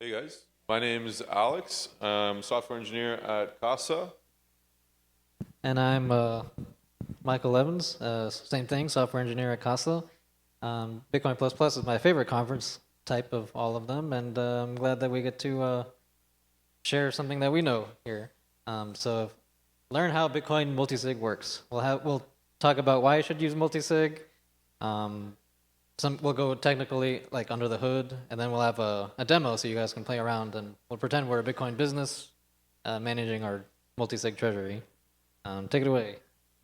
Hey guys, my name is Alex. I'm software engineer at Casa. And I'm Michael Evans, same thing, software engineer at Casa. Bitcoin Plus Plus is my favorite conference type of all of them, and I'm glad that we get to share something that we know here. So learn how Bitcoin multi-sig works. We'll talk about why you should use multi-sig. We'll go technically like under the hood, and then we'll have a demo so you guys can play around, and we'll pretend we're a Bitcoin business managing our multi-sig treasury. Take it away.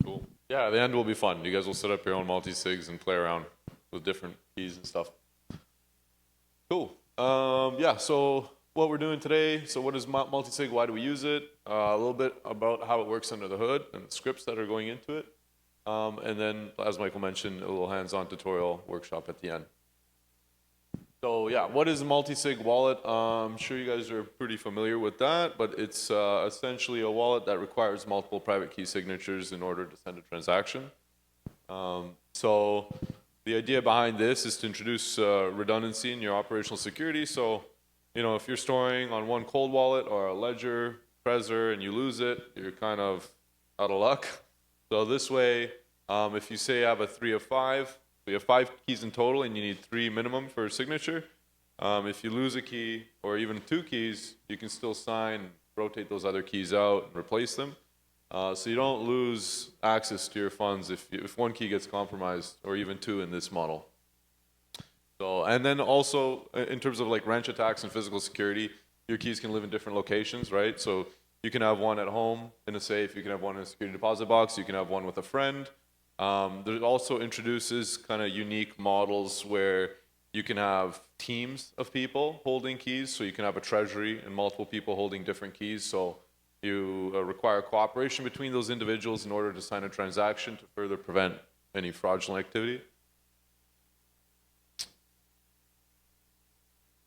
Cool. Yeah, at the end will be fun. You guys will set up your own multi-sigs and play around with different keys and stuff. Cool. Yeah, so what we're doing today, so what is multi-sig, why do we use it? A little bit about how it works under the hood and the scripts that are going into it. And then, as Michael mentioned, a little hands-on tutorial workshop at the end. So yeah, what is a multi-sig wallet? I'm sure you guys are pretty familiar with that, but it's essentially a wallet that requires multiple private key signatures in order to send a transaction. So the idea behind this is to introduce redundancy in your operational security. So, you know, if you're storing on one cold wallet or a ledger, Trezor, and you lose it, you're kind of out of luck. So this way, if you say you have a 3 of 5, so you have 5 keys in total and you need 3 minimum for a signature. If you lose a key or even 2 keys, you can still sign, rotate those other keys out and replace them. So you don't lose access to your funds if one key gets compromised, or even 2 in this model. So, and then also in terms of like wrench attacks and physical security, your keys can live in different locations, right? So you can have one at home in a safe, you can have one in a security deposit box, you can have one with a friend. There also introduces kind of unique models where you can have teams of people holding keys. So you can have a treasury and multiple people holding different keys. So you require cooperation between those individuals in order to sign a transaction to further prevent any fraudulent activity.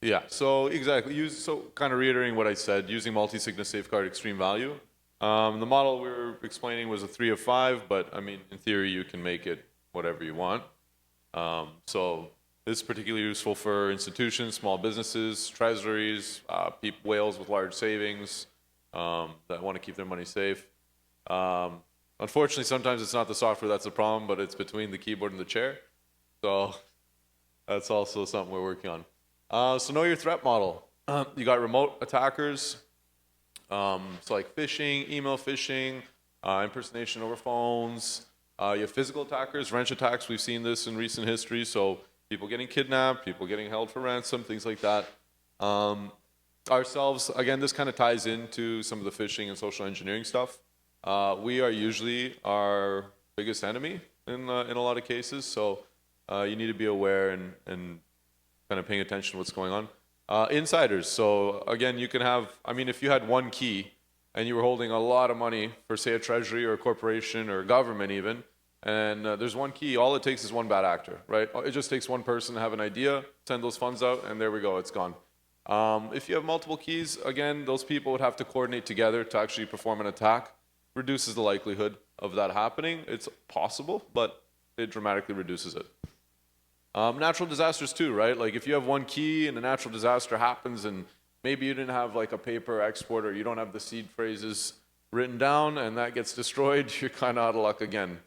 Yeah, so exactly. So kind of reiterating what I said, using multi-sig to safeguard extreme value. The model we were explaining was a 3 of 5, but I mean, in theory, you can make it whatever you want. So this is particularly useful for institutions, small businesses, treasuries, whales with large savings that want to keep their money safe. Unfortunately, sometimes it's not the software that's the problem, but it's between the keyboard and the chair. So that's also something we're working on. So know your threat model. You got remote attackers. So like phishing, email phishing, impersonation over phones. You have physical attackers, wrench attacks. We've seen this in recent history. So people getting kidnapped, people getting held for ransom, things like that. Ourselves, again, this kind of ties into some of the phishing and social engineering stuff. We are usually our biggest enemy in a lot of cases. So you need to be aware and kind of paying attention to what's going on. Insiders. So again, you can have, I mean, if you had one key and you were holding a lot of money for, say, a treasury or a corporation or a government even, and there's one key, all it takes is one bad actor, right? It just takes one person to have an idea, send those funds out, and there we go, it's gone. If you have multiple keys, again, those people would have to coordinate together to actually perform an attack. Reduces the likelihood of that happening. It's possible, but it dramatically reduces it. Natural disasters too, right? Like if you have one key and a natural disaster happens and maybe you didn't have like a paper export or you don't have the seed phrases written down and that gets destroyed, you're kind of out of luck again.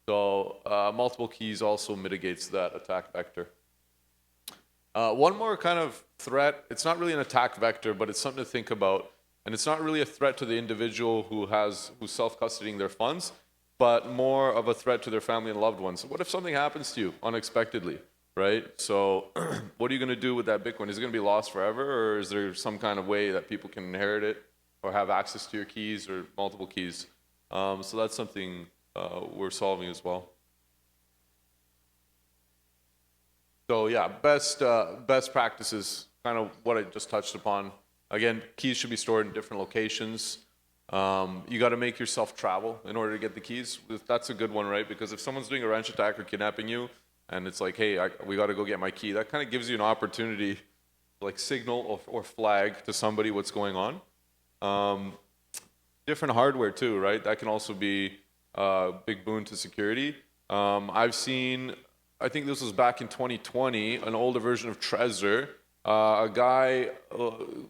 So multiple keys also mitigates that attack vector. One more kind of threat, it's not really an attack vector, but it's something to think about. And it's not really a threat to the individual who's self-custodying their funds, but more of a threat to their family and loved ones. What if something happens to you unexpectedly? Right? So what are you going to do with that Bitcoin? Is it going to be lost forever, or is there some kind of way that people can inherit it or have access to your keys or multiple keys? So that's something we're solving as well. So yeah, best practices, kind of what I just touched upon. Again, keys should be stored in different locations. You got to make yourself travel in order to get the keys. That's a good one, right? Because if someone's doing a wrench attack or kidnapping you, and it's like, hey, we got to go get my key, that kind of gives you an opportunity to like signal or flag to somebody what's going on. Different hardware too, right? That can also be a big boon to security. I've seen, I think this was back in 2020, an older version of Trezor A guy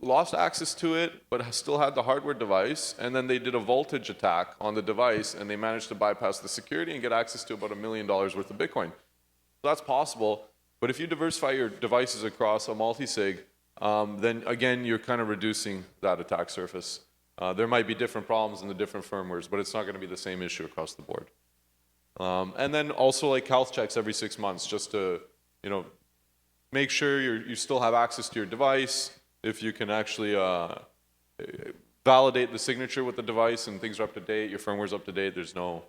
lost access to it, but still had the hardware device, and then they did a voltage attack on the device, and they managed to bypass the security and get access to about $1 million worth of Bitcoin. So that's possible, but if you diversify your devices across a multi-sig, then again, you're kind of reducing that attack surface. There might be different problems in the different firmwares, but it's not going to be the same issue across the board. And then also like health checks every 6 months, just to, make sure you still have access to your device. If you can actually validate the signature with the device and things are up to date, your firmware's up to date, there's no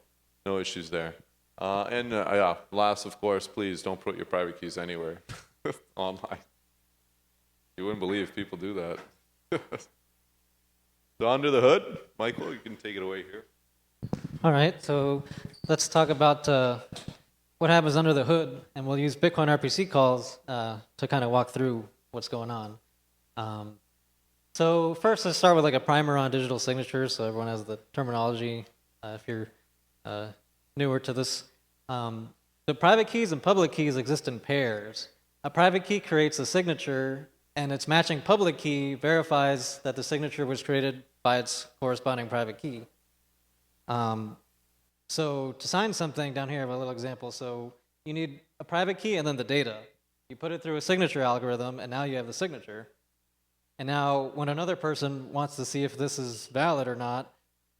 issues there. Yeah, last, of course, please don't put your private keys anywhere online. You wouldn't believe people do that. So under the hood, Michael, you can take it away here. All right, so let's talk about what happens under the hood, and we'll use Bitcoin RPC calls to kind of walk through what's going on. So first, let's start with like a primer on digital signatures, so everyone has the terminology if you're newer to this. The private keys and public keys exist in pairs. A private key creates a signature, and its matching public key verifies that the signature was created by its corresponding private key. So to sign something, down here I have a little example. So you need a private key and then the data. You put it through a signature algorithm, and now you have the signature. And now when another person wants to see if this is valid or not,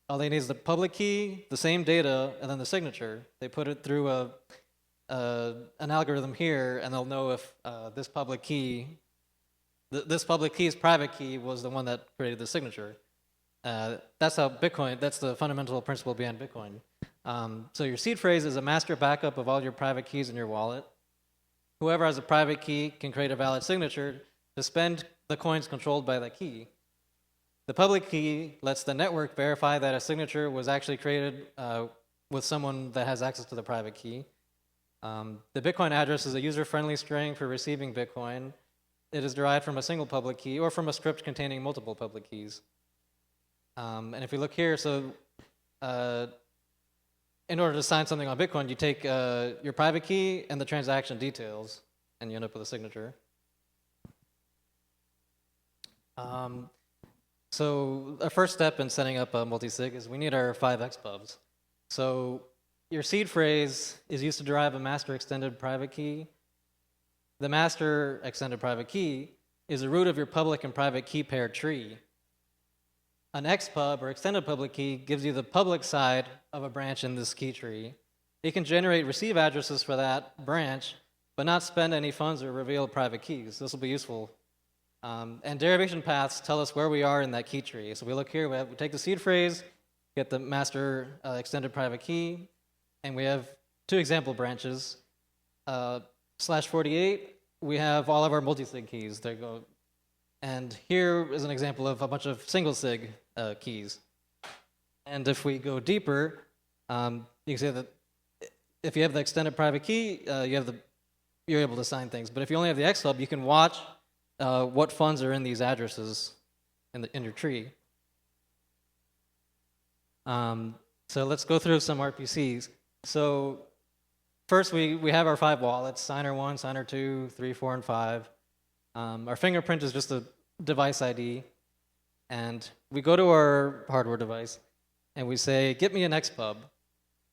all they need is the public key, the same data, and then the signature. They put it through an algorithm here, and they'll know if this public key's private key was the one that created the signature. That's how Bitcoin, that's the fundamental principle behind Bitcoin. So your seed phrase is a master backup of all your private keys in your wallet. Whoever has a private key can create a valid signature to spend the coins controlled by that key. The public key lets the network verify that a signature was actually created with someone that has access to the private key. The Bitcoin address is a user-friendly string for receiving Bitcoin. It is derived from a single public key or from a script containing multiple public keys. And if we look here, so in order to sign something on Bitcoin, you take your private key and the transaction details, and you end up with a signature. So our first step in setting up a multi-sig is we need our 5 XPubs. So your seed phrase is used to derive a master extended private key. The master extended private key is the root of your public and private key pair tree. An XPub, or extended public key, gives you the public side of a branch in this key tree. It can generate receive addresses for that branch, but not spend any funds or reveal private keys. This will be useful. And derivation paths tell us where we are in that key tree. So we look here, we take the seed phrase, get the master extended private key, and we have 2 example branches. /48, we have all of our multi-sig keys. There you go. And here is an example of a bunch of single sig keys. And if we go deeper, you can see that if you have the extended private key, you're able to sign things. But if you only have the XPub, you can watch what funds are in these addresses in your tree. So let's go through some RPCs. So first we have our 5 wallets: signer 1, signer 2, 3, 4, and 5. Our fingerprint is just a device ID, and we go to our hardware device and we say, get me an XPub.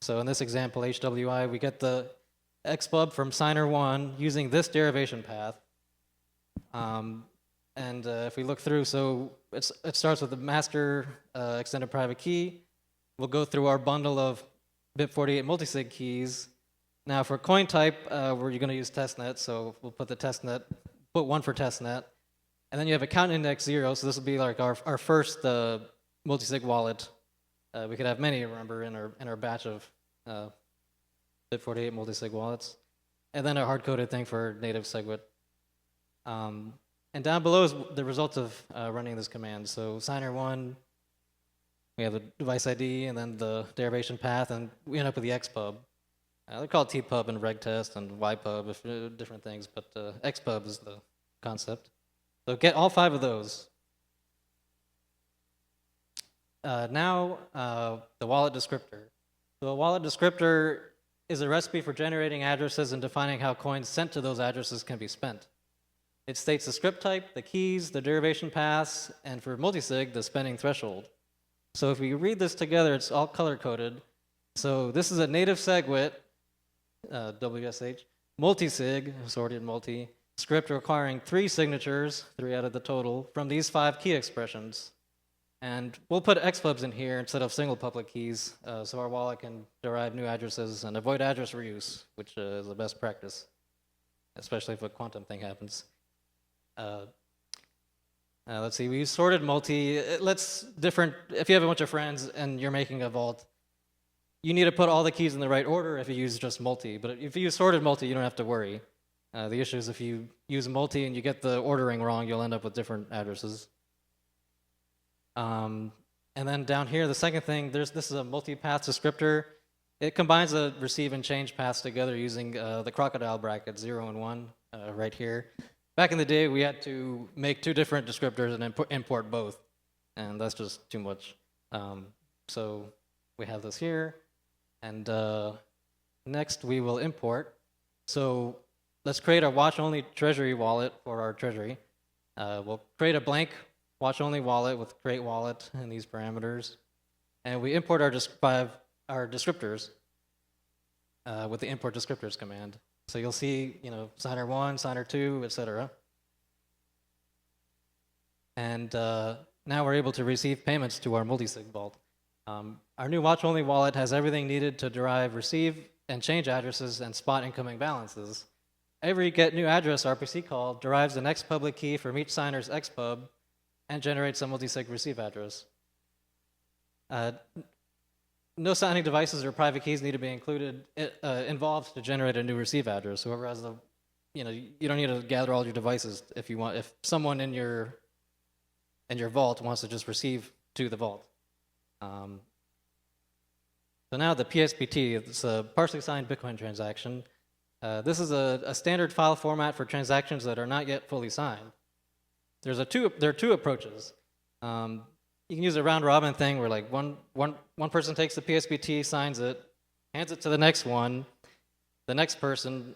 So in this example, HWI, we get the XPub from signer 1 using this derivation path. If we look through, so it starts with the master extended private key. We'll go through our bundle of BIP48 multisig keys. Now for coin type, we're going to use testnet, so we'll put the testnet, put 1 for testnet. And then you have account index 0, so this will be like our first multisig wallet. We could have many, remember, in our batch of BIP48 multisig wallets. And then a hard-coded thing for native SegWit. And down below is the result of running this command. So signer 1, we have the device ID and then the derivation path, and we end up with the XPub. They're called TPub and regtest and YPub, different things, but XPub is the concept. So get all 5 of those. Now, the wallet descriptor. So a wallet descriptor is a recipe for generating addresses and defining how coins sent to those addresses can be spent. It states the script type, the keys, the derivation paths, and for multisig, the spending threshold. So if we read this together, it's all color-coded. So this is a native SegWit, WSH, multi-sig, sorted multi, script requiring 3 signatures, 3 out of the total, from these 5 key expressions. And we'll put xpubs in here instead of single public keys, so our wallet can derive new addresses and avoid address reuse, which is the best practice, especially if a quantum thing happens. Let's see, we use sorted multi. If you have a bunch of friends and you're making a vault, you need to put all the keys in the right order if you use just multi. But if you use sorted multi, you don't have to worry. The issue is if you use multi and you get the ordering wrong, you'll end up with different addresses. And then down here, the second thing, this is a multi-path descriptor. It combines the receive and change paths together using the crocodile bracket, 0 and 1, right here. Back in the day, we had to make 2 different descriptors and import both, and that's just too much. So we have this here, and next we will import. So let's create a watch-only treasury wallet for our treasury. We'll create a blank watch-only wallet with create wallet and these parameters, and we import our descriptors with the import descriptors command. So you'll see, signer 1, signer 2, etc. And now we're able to receive payments to our multi-sig vault. Our new watch-only wallet has everything needed to derive receive and change addresses and spot incoming balances. Every get new address RPC call derives the next public key from each signer's xpub and generates a multi-sig receive address. No signing devices or private keys need to be included involved to generate a new receive address. Whoever has you don't need to gather all your devices if you want. If someone in your vault wants to just receive to the vault. So now the PSBT, it's a partially signed Bitcoin transaction. This is a standard file format for transactions that are not yet fully signed. There are 2 approaches. You can use a round robin thing where like one person takes the PSBT, signs it, hands it to the next one. The next person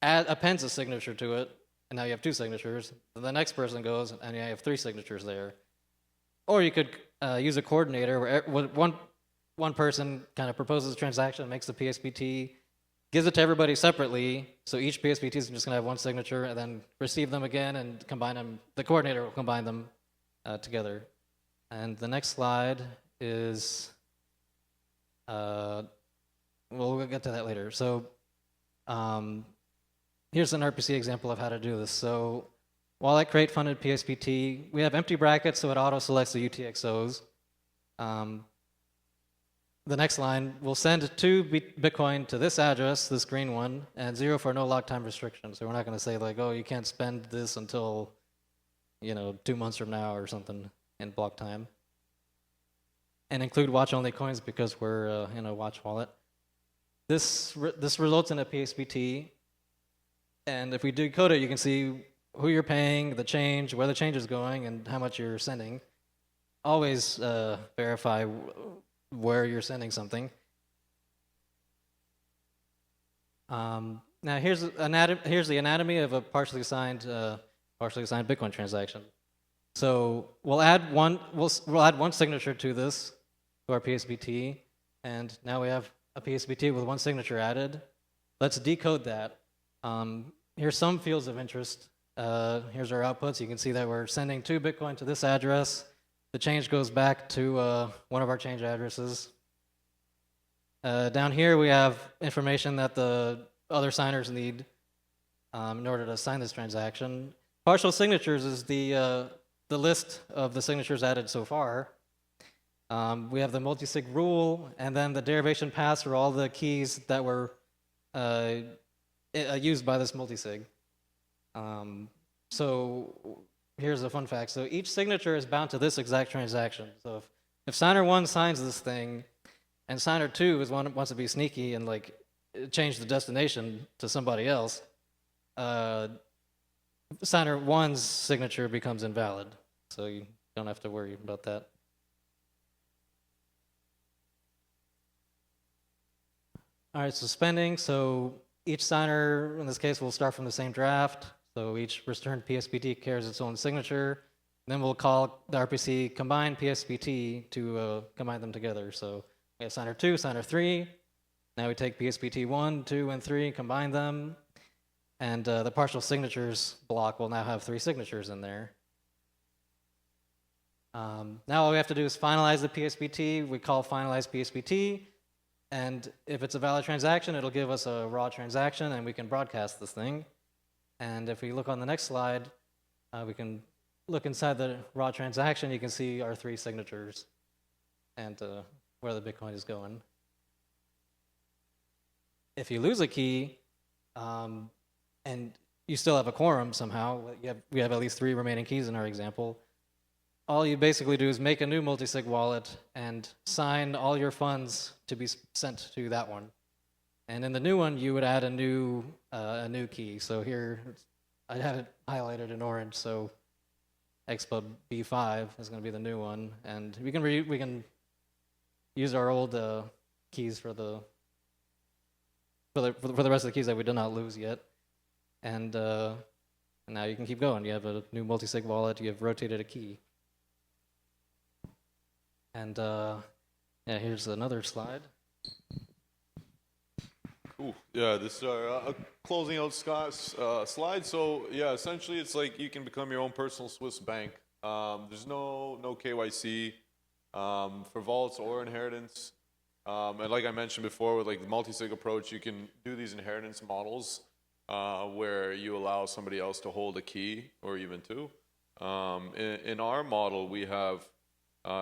appends a signature to it, and now you have 2 signatures. Then the next person goes, and you have 3 signatures there. Or you could use a coordinator where one person kind of proposes a transaction, makes the PSBT, gives it to everybody separately, so each PSBT is just going to have 1 signature, and then receive them again and combine them. The coordinator will combine them together. And the next slide is, we'll get to that later. So here's an RPC example of how to do this. So while I create funded PSBT, we have empty brackets, so it auto-selects the UTXOs. The next line, we'll send 2 Bitcoin to this address, this green one, and 0 for no lock time restriction. So we're not going to say like, oh, you can't spend this until 2 months from now or something in block time. And include watch-only coins because we're in a watch wallet. This results in a PSBT, and if we decode it, you can see who you're paying, the change, where the change is going, and how much you're sending. Always verify where you're sending something. Now here's the anatomy of a partially signed Bitcoin transaction. So we'll add one signature to this, to our PSBT, and now we have a PSBT with 1 signature added. Let's decode that. Here's some fields of interest. Here's our outputs. You can see that we're sending 2 Bitcoin to this address. The change goes back to one of our change addresses. Down here we have information that the other signers need in order to sign this transaction. Partial signatures is the list of the signatures added so far. We have the multi-sig rule, and then the derivation paths for all the keys that were used by this multi-sig. So here's a fun fact. So each signature is bound to this exact transaction. So if signer 1 signs this thing, and signer 2 wants to be sneaky and like change the destination to somebody else, signer 1's signature becomes invalid. So you don't have to worry about that. All right, so spending. So each signer, in this case, will start from the same draft. So each returned PSPT carries its own signature. Then we'll call the RPC combine PSPT to combine them together. So we have signer 2, signer 3. Now we take PSPT 1, 2, and 3, combine them, and the partial signatures block will now have 3 signatures in there. Now all we have to do is finalize the PSPT. We call finalize PSPT, and if it's a valid transaction, it'll give us a raw transaction, and we can broadcast this thing. And if we look on the next slide, we can look inside the raw transaction. You can see our 3 signatures and where the Bitcoin is going. If you lose a key, and you still have a quorum somehow, we have at least 3 remaining keys in our example, all you basically do is make a new multi-sig wallet and sign all your funds to be sent to that one. And in the new one, you would add a new key. So here, I have it highlighted in orange. So Expub B5 is going to be the new one, and we can use our old keys for the rest of the keys that we did not lose yet. And now you can keep going. You have a new multi-sig wallet. You have rotated a key. And yeah, here's another slide. Cool. Yeah, this is our closing out slide. So yeah, essentially it's like you can become your own personal Swiss bank. There's no KYC for vaults or inheritance. And like I mentioned before, with like the multi-sig approach, you can do these inheritance models where you allow somebody else to hold a key or even 2. In our model, we have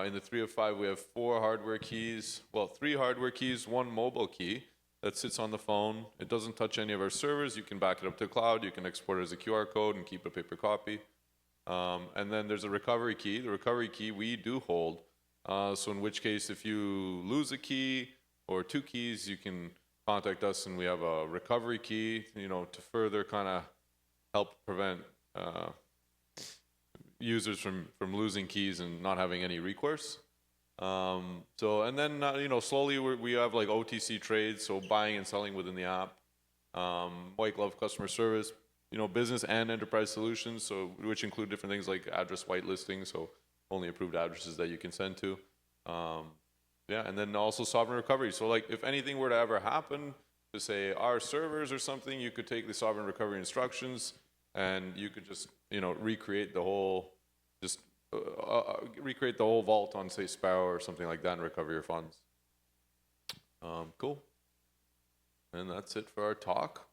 in the 3 of 5, we have 4 hardware keys. Well, 3 hardware keys, 1 mobile key that sits on the phone. It doesn't touch any of our servers. You can back it up to the cloud. You can export it as a QR code and keep a paper copy. And then there's a recovery key. The recovery key we do hold. So in which case, if you lose a key or 2 keys, you can contact us, and we have a recovery key, to further kind of help prevent users from losing keys and not having any recourse. And then slowly we have like OTC trades, so buying and selling within the app, white glove customer service, business and enterprise solutions, so which include different things like address whitelisting, so only approved addresses that you can send to. And then also sovereign recovery. So like if anything were to ever happen to say our servers or something, you could take the sovereign recovery instructions and you could just recreate the whole vault on say Sparrow or something like that and recover your funds. Cool. And that's it for our talk.